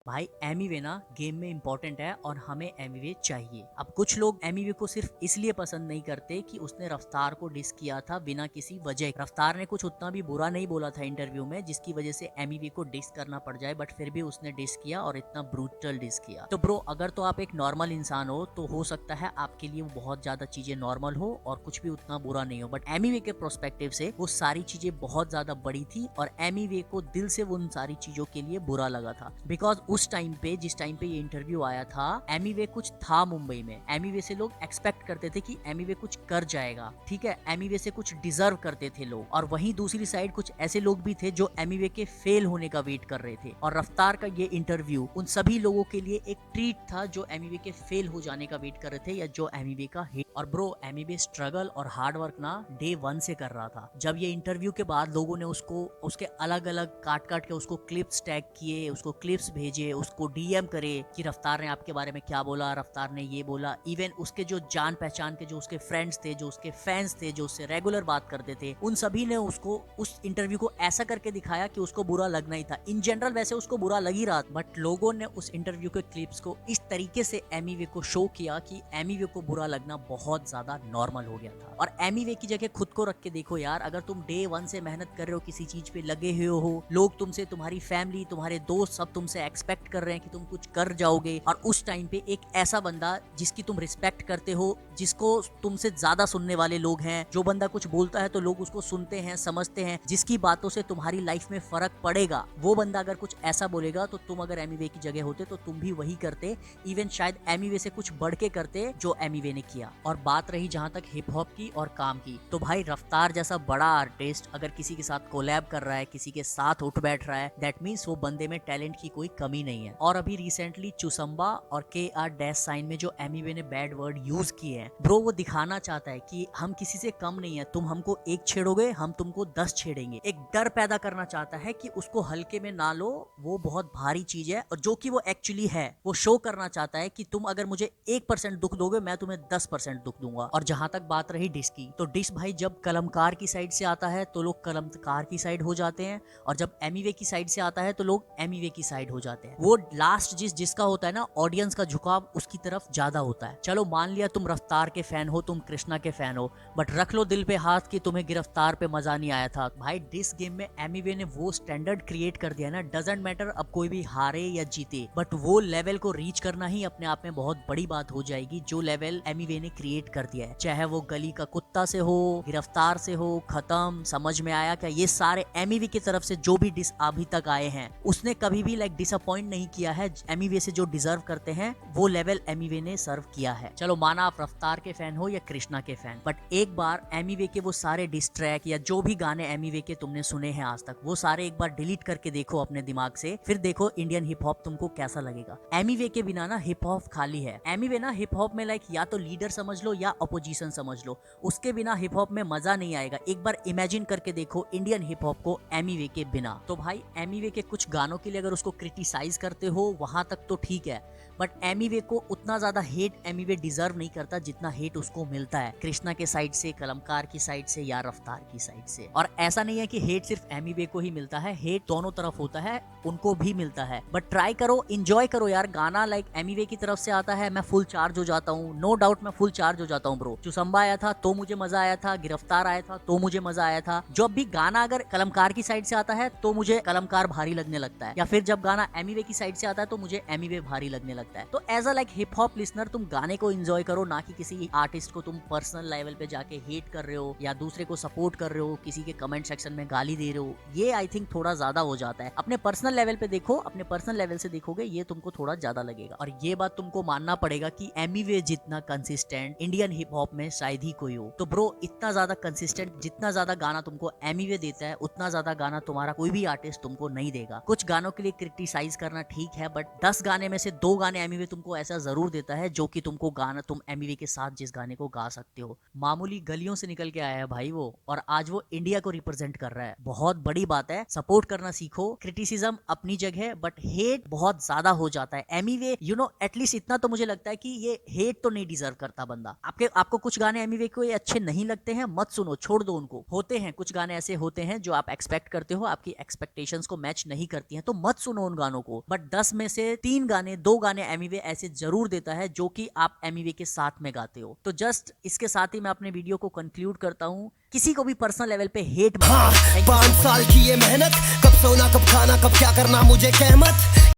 भाई एमिवे ना गेम में इंपॉर्टेंट है और हमें एमिवे चाहिए। अब कुछ लोग एमिवे को सिर्फ इसलिए पसंद नहीं करते कि उसने रफ्तार को डिस किया था बिना किसी वजह। रफ्तार ने कुछ उतना भी बुरा नहीं बोला था इंटरव्यू में जिसकी वजह से एमिवे को डिस करना पड़ जाए, बट फिर भी उसने डिस किया और इतना ब्रूटल डिस किया। तो ब्रो, अगर तो आप एक नॉर्मल इंसान हो तो हो सकता है आपके लिए वो बहुत ज्यादा चीजें नॉर्मल हो और कुछ भी उतना बुरा नहीं हो, बट एमिवे के प्रोस्पेक्टिव से वो सारी चीजें बहुत ज्यादा बड़ी थी और एमिवे को दिल से वो उन सारी चीजों के लिए बुरा लगा था। बिकॉज उस टाइम पे, जिस टाइम पे ये इंटरव्यू आया था, एमिवे कुछ था मुंबई में। एमिवे से लोग एक्सपेक्ट करते थे कि एमिवे कुछ कर जाएगा, ठीक है, एमिवे से कुछ डिजर्व करते थे लोग। और वहीं दूसरी साइड कुछ ऐसे लोग भी थे जो एमिवे के फेल होने का वेट कर रहे थे। और रफ्तार का ये इंटरव्यू उन सभी लोगों के लिए एक ट्रीट था जो एमिवे के फेल हो जाने का वेट कर रहे थे या जो एमिवे का हेट। और ब्रो, एमिवे स्ट्रगल और हार्ड वर्क ना डे 1 से कर रहा था। जब ये इंटरव्यू के बाद लोगों ने उसको उसके अलग अलग काट काट के उसको क्लिप्स टैग किए, उसको क्लिप्स भेजे, उसको डीएम करे कि रफ्तार ने आपके बारे में क्या बोला, रफ्तार ने ये बोला। इवन उसके जो जान पहचान के जो उसके फ्रेंड्स थे, जो उसके फैंस थे, जो उससे रेगुलर बात करते थे, उन सभी ने उसको उस इंटरव्यू को ऐसा करके दिखाया कि उसको बुरा लगना ही था। इन जनरल वैसे उसको बुरा लग ही रहा, बट लोगों ने उस इंटरव्यू के क्लिप्स को इस तरीके से एमिवे को शो किया कि एमिवे को बुरा लगना बहुत ज्यादा नॉर्मल हो गया था। और एमिवे की जगह खुद को रख के देखो यार, अगर तुम डे 1 से मेहनत कर रहे हो, किसी चीज पे लगे हुए हो, लोग तुमसे, तुम्हारी फैमिली, तुम्हारे दोस्त सब तुमसे एक्सपेक्ट कर रहे हैं कि तुम कुछ कर जाओगे, और उस टाइम पे एक ऐसा बंदा जिसकी तुम रिस्पेक्ट करते हो, जिसको तुमसे ज्यादा सुनने वाले लोग हैं, जो बंदा कुछ बोलता है तो लोग उसको सुनते हैं, समझते हैं, जिसकी बातों से तुम्हारी लाइफ में फर्क पड़ेगा, वो बंदा अगर कुछ ऐसा बोलेगा तो तुम अगर एमिवे की जगह होते तो तुम भी वही करते। इवन शायद एमिवे से कुछ बढ़ के करते जो एमिवे ने किया। और बात रही जहां तक हिप हॉप की और काम की, तो भाई रफ्तार जैसा बड़ा आर्टिस्ट अगर किसी के साथ कोलैब कर रहा है, किसी के साथ उठ बैठ रहा है, दैट मीन्स वो बंदे में टैलेंट की कोई कमी नहीं है। और अभी रिसेंटली चुसंबा और KR- में जो एमिवे ने बैड वर्ड यूज किए हैं, ब्रो वो दिखाना चाहता है कि हम किसी से कम नहीं है, तुम हमको एक छेड़ोगे हम तुमको 10 छेड़ेंगे। एक डर पैदा करना चाहता है कि उसको हल्के में ना लो, वो बहुत भारी चीज है, और जो कि वो एक्चुअली है। वो शो करना चाहता है कि तुम अगर मुझे 1% दुख दोगे, मैं तुम्हें 10% दुख दूंगा। और जहां तक बात रही डिस की, तो डिस भाई जब कलमकार की साइड से आता है तो लोग कलमकार की साइड हो जाते हैं, और जब एमिवे की साइड से आता है तो लोग एमिवे की साइड हो जाते हैं। वो लास्ट जिसका होता है ना, ऑडियंस का झुकाव उसकी तरफ ज्यादा होता है। चलो मान लिया तुम रफ्तार के फैन हो, तुम कृष्णा के फैन हो, बट रख लो दिल पे हाथ कि तुम्हें गिरफ्तार पे मजा नहीं आया था। भाई डिस गेम में एमिवे ने वो स्टैंडर्ड क्रिएट कर दिया ना, डजंट मैटर अब कोई भी हारे या जीते, बट वो लेवल को रीच करना ही अपने आप में बहुत बड़ी बात हो जाएगी, जो लेवल एमिवे ने क्रिएट कर दिया है। चाहे वो गली का कुत्ता से हो, गिरफ्तार से हो, खत्म, समझ में आया क्या, ये सारे एमिवे की तरफ से जो भी डिस अभी तक आए हैं, उसने कभी भी डिसअपॉइंट नहीं किया है। एमिवे से जो डिजर्व करते हैं वो लेवल एमिवे ने सर्व किया है। चलो माना आप रफ्तार के फैन हो या कृष्णा के फैन, बट एक बार एमिवे के वो सारे डिस ट्रैक या जो भी गाने एमिवे के तुमने सुने हैं आज तक, वो सारे एक बार डिलीट करके देखो अपने दिमाग से, फिर देखो इंडियन हिप हॉप तुमको कैसा लगेगा। एमिवे के बिना ना हिप हॉप खाली है। एमिवे ना हिप हॉप में या तो लीडर समझ लो या अपोजिशन समझ लो, उसके बिना हिप हॉप में मजा नहीं आएगा। एक बार इमेजिन करके देखो इंडियन हिप हॉप को एमिवे के बिना। तो भाई एमिवे के कुछ गानों के लिए अगर उसको क्रिटिसाइज करते हो वहां तक तो ठीक है, बट एमिवे को उतना ज्यादा हेट एमिवे डिजर्व नहीं करता जितना हेट उसको मिलता है कृष्णा के साइड से, कलमकार की साइड से या रफ्तार की साइड से। और ऐसा नहीं है कि हेट सिर्फ एमिवे को ही मिलता है, हेट दोनों तरफ होता है, उनको भी मिलता है। बट ट्राई करो, इंजॉय करो यार। गाना एमिवे की तरफ से आता है, मैं फुल चार्ज हो जाता हूँ, नो डाउट मैं फुल चार्ज हो जाता हूँ ब्रो। चुसंबा आया था तो मुझे मजा आया था, गिरफ्तार आया था तो मुझे मजा आया था। जब भी गाना अगर कलमकार की साइड से आता है तो मुझे कलमकार भारी लगने लगता है, या फिर जब गाना एमिवे की साइड से आता है तो मुझे एमिवे भारी लगने लगता है। तो as a hip hop listener तुम गाने को एंजॉय करो, ना कि किसी आर्टिस्ट को तुम पर्सनल लेवल पे जाके हेट कर रहे हो या दूसरे को सपोर्ट कर रहे हो, किसी के कमेंट सेक्शन में गाली दे रहे हो। ये आई थिंक थोड़ा ज्यादा हो जाता है। अपने पर्सनल लेवल पे देखो, अपने पर्सनल लेवल से देखोगे ये तुमको थोड़ा ज्यादा लगेगा। और ये बात तुमको मानना पड़ेगा कि एमिवे जितना कंसिस्टेंट इंडियन हिप हॉप में शायद ही कोई हो। तो ब्रो इतना ज्यादा कंसिस्टेंट, जितना ज्यादा गाना तुमको एमिवे देता है उतना ज्यादा गाना तुम्हारा कोई भी आर्टिस्ट तुमको नहीं देगा। कुछ गानों के लिए क्रिटिसाइज करना ठीक है, बट 10 गाने में से 2 गाने एमिवे तुमको ऐसा जरूर देता है जो कि तुमको गाना, तुम एमिवे के साथ जिस गाने को गा सकते हो। मामूली गलियों से निकल के आया है भाई वो, और आज वो इंडिया को रिप्रेजेंट कर रहा है। बहुत बड़ी बात है, सपोर्ट करना सीखो। क्रिटिसिज्म अपनी जगह, बट हेट बहुत ज्यादा हो जाता है। एमिवे एटलीस्ट इतना तो मुझे लगता है कि ये हेट तो नहीं डिजर्व करता बंदा। आपको कुछ गाने एमिवे को ये अच्छे नहीं लगते हैं, मत सुनो, छोड़ दो उनको। होते हैं कुछ गाने ऐसे होते हैं जो आप एक्सपेक्ट करते हो, आपकी एक्सपेक्टेशंस को मैच नहीं करती हैं, तो मत सुनो उन गानों को। हो, बट 10 में से 3 गाने 2 गाने एमिवे ऐसे जरूर देता है जो कि आप एमिवे के साथ में गाते हो। तो जस्ट इसके साथ ही मैं अपने वीडियो को कंक्लूड करता हूँ। किसी को भी पर्सनल लेवल पे हेट मत करो। 5 साल की ये मेहनत, कब सोना कब खाना कब क्या करना मुझे कहमत।